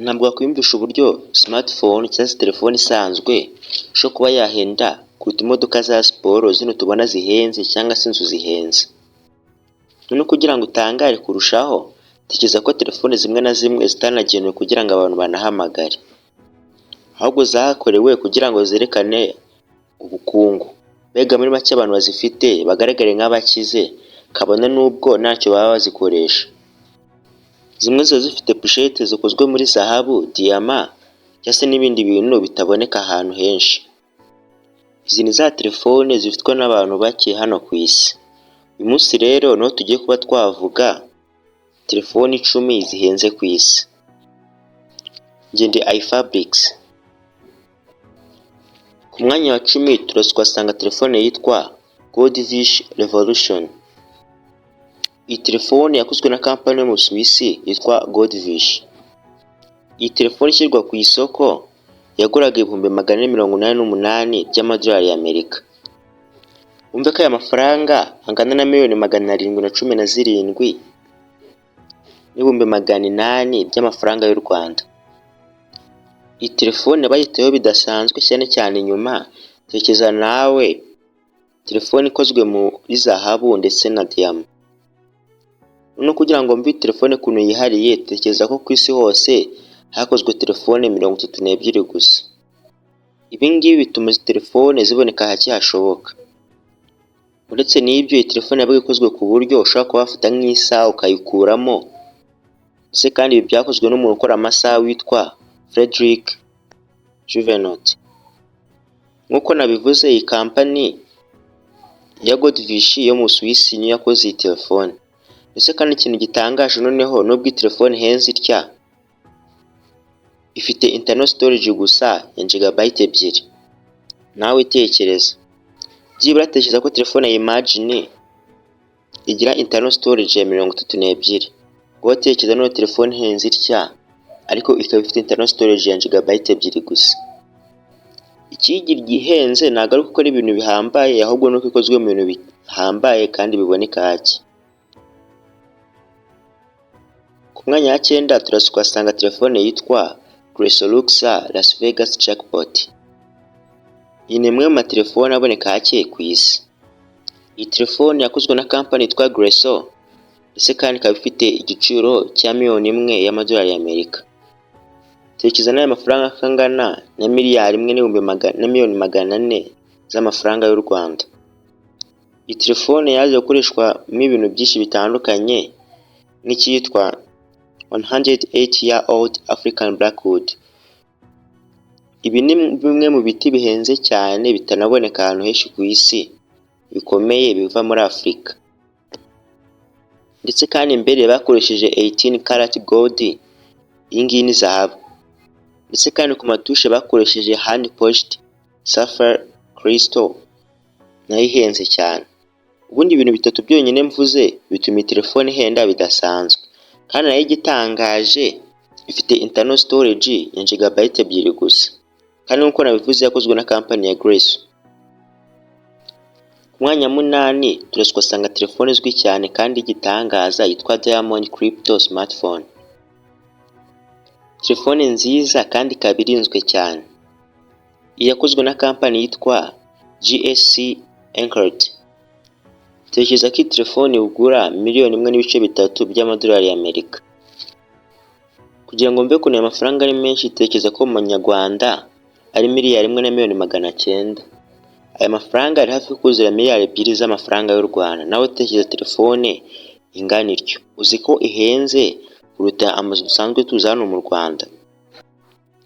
Ntabwo wakwiyumvisha uburyo smartphone cyangwa se telefone isanzwe ishobora kuba yahenda kuruta imodoka za siporo zino tubona zihenze cyangwa se inzu zihenze. Noneho kugira ngo utangare kurushaho, tekereza ko telefone zimwe na zimwe zitanagenewe kugira ngo abantu banahamagare, ahubwo zakorewe kugira ngo zerekane ubukungu. Mbega muri make abantu bazifite bagaragare nk'abakize, kabone n'ubwo ntacyo baba bazikoresha. Zimwe ziba zifite poshete zikozwe muri zahabu, diyama cyangwa se n'ibindi bintu bitaboneka ahantu henshi. Izi ni za telefone zifitwe n'abantu bake hano ku isi. Uyu munsi rero niho tugiye kuba twavuga telefone 10 zihenze ku isi. Njye ndi iFabrics. Ku mwanya wa 10 turasanga telefone yitwa Goldfish Revolution. Iyi telefone yakozwe na kampani yo mu Suisse yitwa Goldfish. Iyi telefone ishyirwa ku isoko yaguraga $488 by'amadolari y'Amerika. Umve ko aya mafaranga angana na $717,800 by'amafaranga y'u Rwanda. Iyi telefone bayiteyeho bidasanzwe cyane cyane inyuma. Tekereza nawe telefone ikozwe muri zahabu ndetse na diyama. No kugira ngo mbi telefone kuntu yihariye, tekereza ko ku isi hose hakozwe telefone 32 gusa. Ibi ngibi bituma izi telefone ziboneka hake hashoboka. Uretse n'ibyo, iyi telefone yabaga ikozwe ku buryo ushobora kuba wafata nk'isaha ukayikuramo. Ese kandi ibi byakozwe n'umuntu ukora amasaha witwa Frederick Juvenot. Nk'uko nabivuze, iyi kampani ya Goldfish yo mu Suisse niyo yakoze iyi telefone. Ese kandi ikintu gitangaje noneho, nubwo iyi telefone ihenze itya, ifite internal storage gusa ya gigabyte 2. Nawe tekereza, byibura tekereza ko telefone ya Imagine igira internal storage ya 32. Ngo tekereza no telefone ihenze itya ariko ikaba ifite internal storage ya gigabyte 2 gusa. Ikigira gihenze ntabwo ari gukora ibintu bihambaye, ahubwo nuko ikozwe mu bintu bihambaye kandi biboneka hake. Ku mwanya wa 9 turasanga telefone yitwa Gresolux Las Vegas Jackpot. Iyi ni imwe mu matelefone aboneka hake ku isi. Iyi telefone yakozwe na kampani yitwa Greso, ndetse kandi ikaba ifite igiciro cya $1,000,000 y'Amerika. Tekereza n'aya mafaranga angana na $1,400,000 z'amafaranga y'u Rwanda. Iyi telefone yaje gukoreshwa mu ibintu byinshi bitandukanye, nk'icyitwa 108-year-old African Blackwood. Ibi ni bimwe mu biti bihenze cyane bitanaboneka ahantu henshi ku isi, bikomeye biva muri Afurika. Ndetse kandi imbere bakoresheje 18 karat gold, iyi ngiyi ni zahabu. Ndetse kandi ku matushe bakoresheje hand polished sapphire crystal, nayo ihenze cyane. Ubundi ibintu bitatu byonyine mvuze bituma iyi telefone ihenda bidasanzwe. Kandi nayo igitangaje, ifite internal storage ya gigabyte 2 gusa. Kandi nk'uko nabivuze yakozwe na kampani ya Greso. Ku mwanya 8 turasanga telefone izwi cyane kandi igitangaza yitwa Diamond Crypto Smartphone. Telefone nziza kandi ikaba irinzwe cyane. Iyi yakozwe na kampani yitwa GSC Encred. Tekereza ko iyi telefone igura $1,3 by'amadolari y'Amerika. Kugira ngo mve ukuntu aya mafaranga ari menshi, tekereza ko mu manyarwanda ari $1,100,900. Aya mafaranga ari hafi kuzura $2,000,000 z'amafaranga y'u Rwanda. Nawe tekereza telefone ingana ityo. Uzi ko ihenze kuruta amazu dusanzwe tuzi hano mu Rwanda.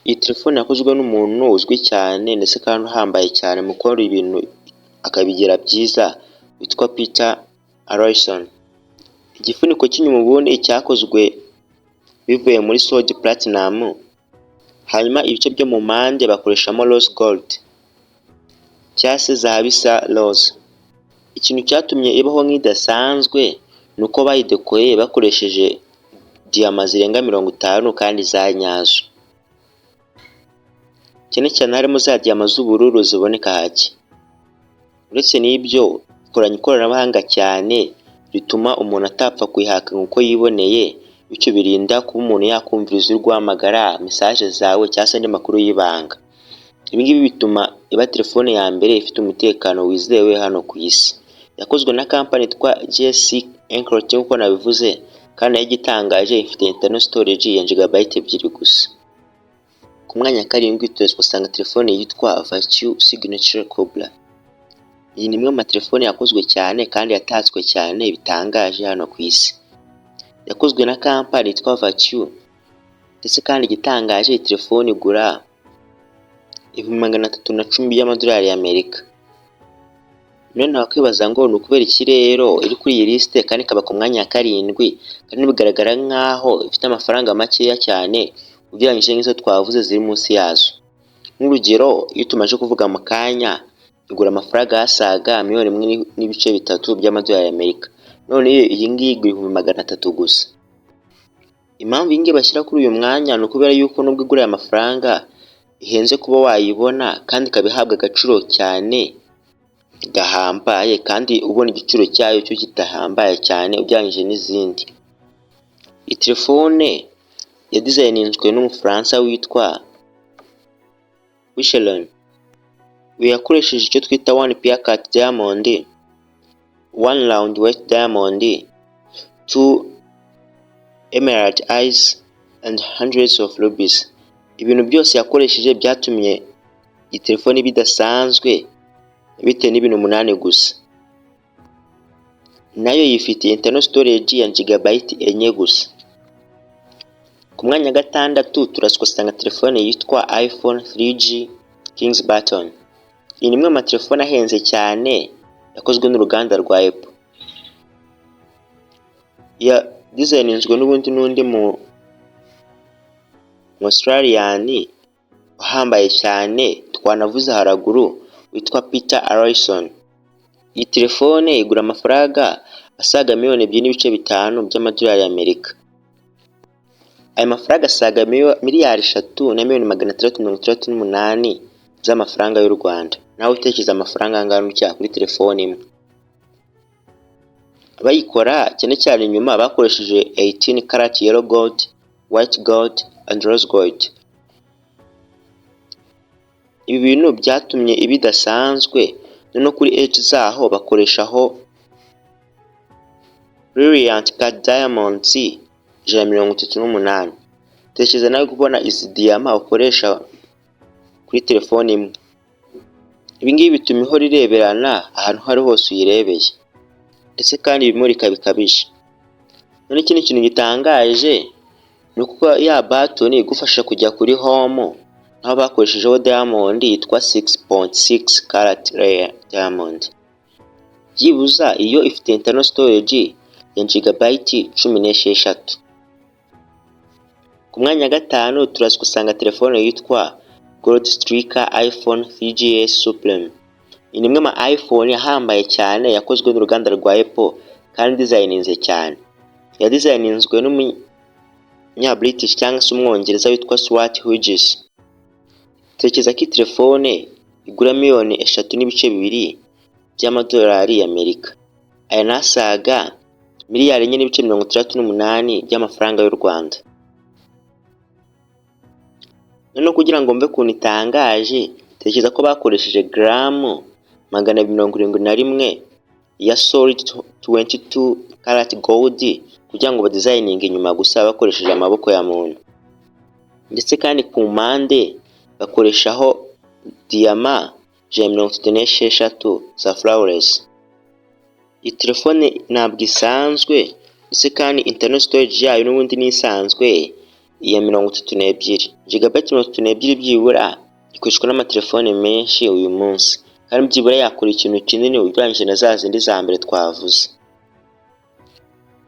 Iyi telefone yakozwe n'umuntu uzwi cyane ndetse kandi uhambaye cyane mu gukora ibintu akabigira byiza, witwa Peter Arison. Igifuniko cy'inyuma ubundi cyakozwe bivuye muri solid platinum, hanyuma ibice byo mu mpande bakoreshamo rose gold cyangwa se zahabu isa rose. Ikintu cyatumye ibaho nk'idasanzwe ni uko bayidekoye bakoresheje diyama zirenga 50 kandi za nyazo. Cyane cyane harimo za diyama z'ubururu ziboneka hake. Uretse n'ibyo, ikoranye ikoranabuhanga cyane rituma umuntu atapfa kuyihaka nk'uko yiboneye, bityo birinda kuba umuntu yakumviriza uri guhamagara, message zawe cyangwa se andi makuru y'ibanga. Ibi ngibi bituma iba telefone ya mbere ifite umutekano wizewe hano ku isi. Yakozwe na kampani yitwa GSC Encrypt nk'uko nabivuze, kandi igitangaje ifite internal storage ya gigabyte 2 gusa. Ku mwanya karindwi turasanga telefone yitwa Virtue Signature Cobra. Iyi ni imwe mu matelefone yakozwe cyane kandi yatatswe cyane bitangaje hano ku isi. Yakozwe na kampani yitwa Virtue, ndetse kandi igitangaje iyi telefone igura $310 y'amadolari y'Amerika. None wakwibaza ngo ni ukubera iki rero iri kuri iyi liste kandi ikaba ku mwanya wa karindwi, kandi bigaragara nkaho ifite amafaranga makeya cyane ugereranyije n'izo twavuze ziri munsi yazo. Nk'urugero, iyo tumaze kuvuga mu kanya, igura amafaranga asaga $1.3 by'amadolari y'Amerika. None iyi ngiyi igura $300 gusa. Impamvu iyi ngiyi bashyira kuri uyu mwanya ni ukubera yuko nubwo igura aya mafaranga ihenze kuba wayibona, kandi ikaba ihabwa agaciro cyane gahambaye, kandi ubona igiciro cyayo cyo kitahambaye cyane ugereranyije n'izindi. Iyi telefone yadizayininzwe n'Umufaransa witwa Michelin. We yakoresheje icyo twita 1 pure cut diamond, 1 round wet diamond, 2 emerald eyes and hundreds of rubies. Ibintu byose yakoresheje byatumye iyi telefone bidasanzwe bitewe n'ibintu 8 gusa. Nayo yifitiye internal storage ya gigabyte 4 gusa. Ku mwanya gatandatu turasanga telefone yitwa iPhone 3G Kings Button. Iyi ni imwe mu matelefone ahenze cyane yakozwe n'uruganda rwa Apple. Ya designinzwe n'undi mu Australian uhambaye cyane twanavuze haraguru witwa Peter Arison. Iyi telefone igura amafaranga asaga $2.5 by'amadolari y'Amerika. Aya mafaranga asaga $3,638,000 z'amafaranga y'u Rwanda. Nawe utekereza amafaranga angana n'icya kuri telefone imwe. Abayikora cyane cyane inyuma bakoresheje 18 karat yellow gold, white gold and rose gold. Ibi bintu byatumye ibidasanzwe, no kuri edge zaho bakoreshaho brilliant cut diamonds 138. Tekereza nawe kubona izi diamond ukoresha kuri telefone imwe. Ibi ngibi bituma ihora ireberana ahantu hari hose uyirebeye, ndetse kandi ibimurika bikabije. None ikindi kintu gitangaje ni uko ya button igufasha kujya kuri home, aho bakoreshejeho diamond yitwa 6.6 karat rare diamond. Byibuza iyo ifite internal storage ya gigabyte 16. Ku mwanya gatanu turasanga telefone yitwa Gold Streaker iPhone 3GS Supreme. Iyi ni imwe mu iPhone yahambaye cyane yakozwe n'uruganda rwa Apple, kandi designinze cyane. Ya designinzwe n'Umunya-British cyangwa se Umwongereza witwa Stuart Hughes. Tekereza ko telefone igura $3.2 by'amadolari y'Amerika. Aya nasaga $4.68 by'amafaranga y'u Rwanda. None kugira ngo mbe kuntu itangaje, tekereza ko bakoresheje gramu 271 ya solid 22 karat gold kugira ngo badesigning inyuma gusa bakoresheje amaboko ya muntu, ndetse kandi ku mpande bakoreshaho diamond 36 za flawless. Iyi telefone ntabwo isanzwe, ndetse kandi internal storage yayo n'ubundi ni isanzwe iya 32 gigabyte 32 byibura ikoreshwa n'amatelefone menshi uyu munsi, kandi byibura yakora ikintu kinini ugereranyije na za zindi za mbere twavuze.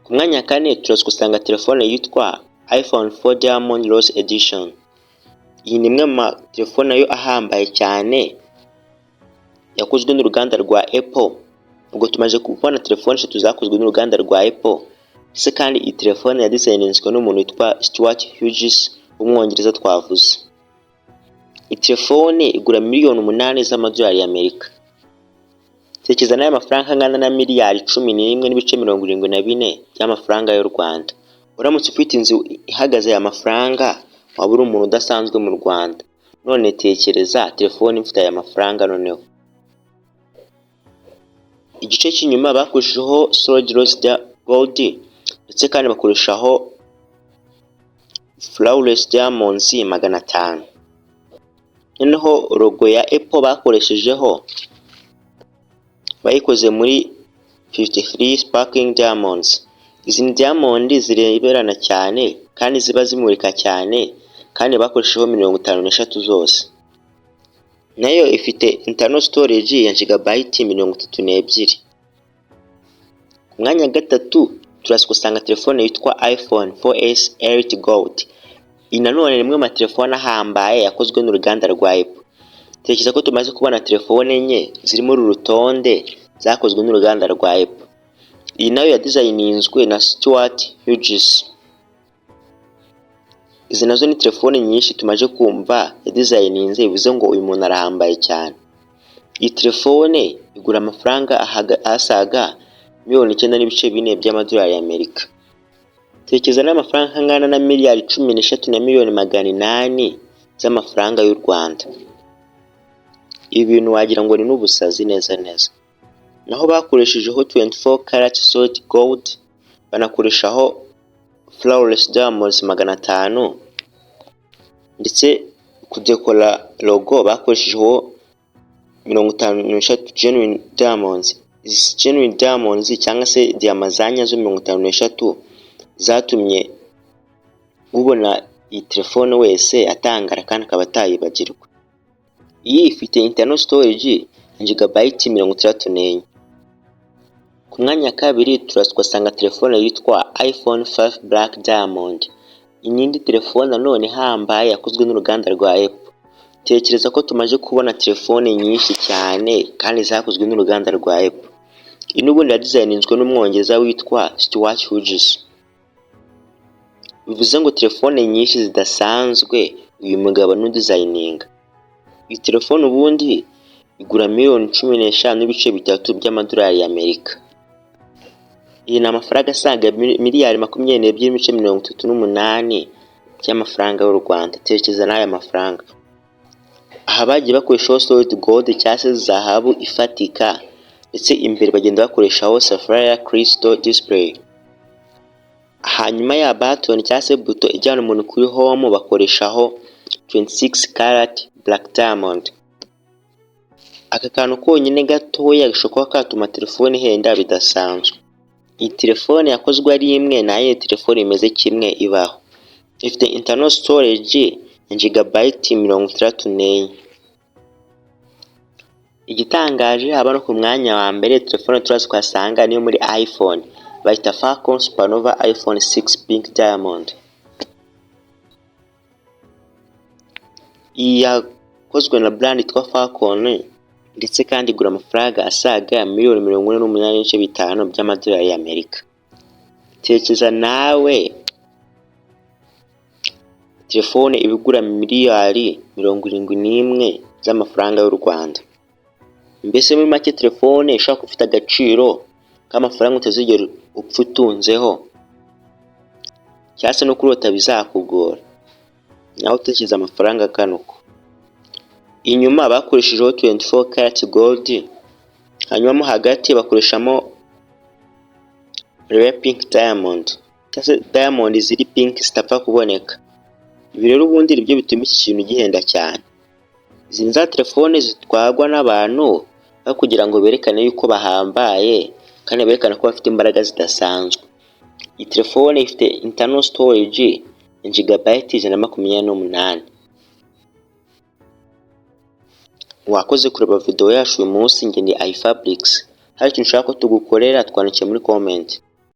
Ku mwanya kane turasanga telefone yitwa iPhone 4 Diamond Rose Edition. Iyi ni imwe mu telefone nayo ahambaye cyane yakozwe n'uruganda rwa Apple. Ubwo tumaze kubona telefone 3 zakozwe n'uruganda rwa Apple, ndetse kandi iyi telefone yadesigninzwe n'umuntu witwa Stuart Hughes w'Umwongereza twavuze. Iyi telefone igura $8 z'amadolari y'Amerika. Tekereza nayo amafaranga angana na $11.74 by'amafaranga y'u Rwanda. uramutse ufite inzu ihagaze aya mafaranga waba uri umuntu udasanzwe mu Rwanda. None tekereza telefone ifite aya mafaranga. Noneho igice cy'inyuma bakoreshejeho solid rose gold ndetse kandi bakoreshaho flawless diamonds 500. noneho logo ya Apple bakoreshejeho bayikoze muri 53 sparkling diamonds. Izi ni diamond zireberana cyane kandi ziba zimurika cyane, kandi bakoreshejeho 53 zose. Nayo ifite internal storage ya gigabyte 32. Ku mwanya gatatu turasanga telefone yitwa iPhone 4S Elite Gold. Iyi nanone ni imwe mu telefone ahambaye yakozwe n'uruganda rwa Apple. Tekereza ko tumaze kubona telefone enye ziri muri rutonde zakozwe n'uruganda rwa Apple. Iyi nayo ya designinzwe na Stuart Hughes. Izi nazo ni telefone nyinshi tumaje kumva ya designinze, bivuze ngo uyu muntu arahambaye cyane. Iyi telefone igura amafaranga asaga $9.4 by'amadolari y'Amerika. Tekereza n'amafaranga angana na miliyari 13 na miliyoni 800 z'amafaranga y'u Rwanda. Ibi bintu wagira ngo ni n'ubusazi neza. Naho bakoreshejeho 24 karat solid gold, banakoreshaho flawless diamonds 500, ndetse kudekora logo bakoreshejeho 53 genuine diamonds. Izi genuine diamonds cyangwa se diamazanya zo 53 zatumye ubona iyi telefone wese atangara kandi akaba atayibagirwa. Iyi ifite internal storage gigabyte 64. Ku mwanya kabiri turasanga telefone yitwa iPhone 5 Black Diamond. Inyindi telefone nanone hambaye yakozwe n'uruganda rwa Apple. Tekereza ko tumaje kubona telefone nyinshi cyane kandi zakozwe n'uruganda rwa Apple. Inubundi ya designinzwe n'umwongereza witwa Stuart Hughes. Bivuze ngo telefone nyinshi zidasanzwe uyu mugabo no designing. Iyi telefone ubundi igura miliyoni 15.3 by'amadolari y'Amerika. Iyi ni amafaranga asaga miliyari 22.38 by'amafaranga y'u Rwanda. Tekereza n'aya mafaranga. Aha bagiye bakoreshaho solid gold cyangwa se zahabu ifatika, ndetse imbere bagenda bakoreshaho sapphire crystal display. Hanyuma ya button cyangwa se buto ijyana umuntu kuri home bakoreshaho 26 karat black diamond. Aka kantu konyine gatoya gashobora katuma telefone ihenda bidasanzwe. Iyi telefone yakozwe ari imwe nayo telefone imeze kimwe ibaho. Ifite internal storage ya gigabyte 64. Igitangaje haba no ku mwanya wa mbere telefone twasanga niyo muri iPhone, bayita Falcon Supernova iPhone 6 Pink Diamond. Iyi yakozwe na brand yitwa Falcon, ndetse kandi igura amafaranga asaga miliyoni 48.5 by'amadolari y'Amerika. Tekereza nawe telefone ibigura miliyari 71 z'amafaranga y'u Rwanda. Mbese muri make telefone ishaka ufite agaciro k'amafaranga utazigera upfa utunzeho, cyase no kurota bizakugora. Naho utekereza amafaranga kanuko. Inyuma bakoreshejeho 24 karat gold, hanyuma mo hagati bakoreshamo rare pink diamond. Cyase diamond ziri pink zitapfa kuboneka. Ibi rero ubundi ibyo bituma iki kintu gihenda cyane. Izi nza telefone zitwagwa n'abantu kugira ngo berekane yuko bahambaye kandi berekana ko bafite imbaraga zidasanzwe. Iyi telefone ifite internal storage ya gigabyte 128. Wakoze kureba video yacu uyu munsi. Nge ni iFabrics. Hari ikintu ushaka ko tugukorera twandike muri comment.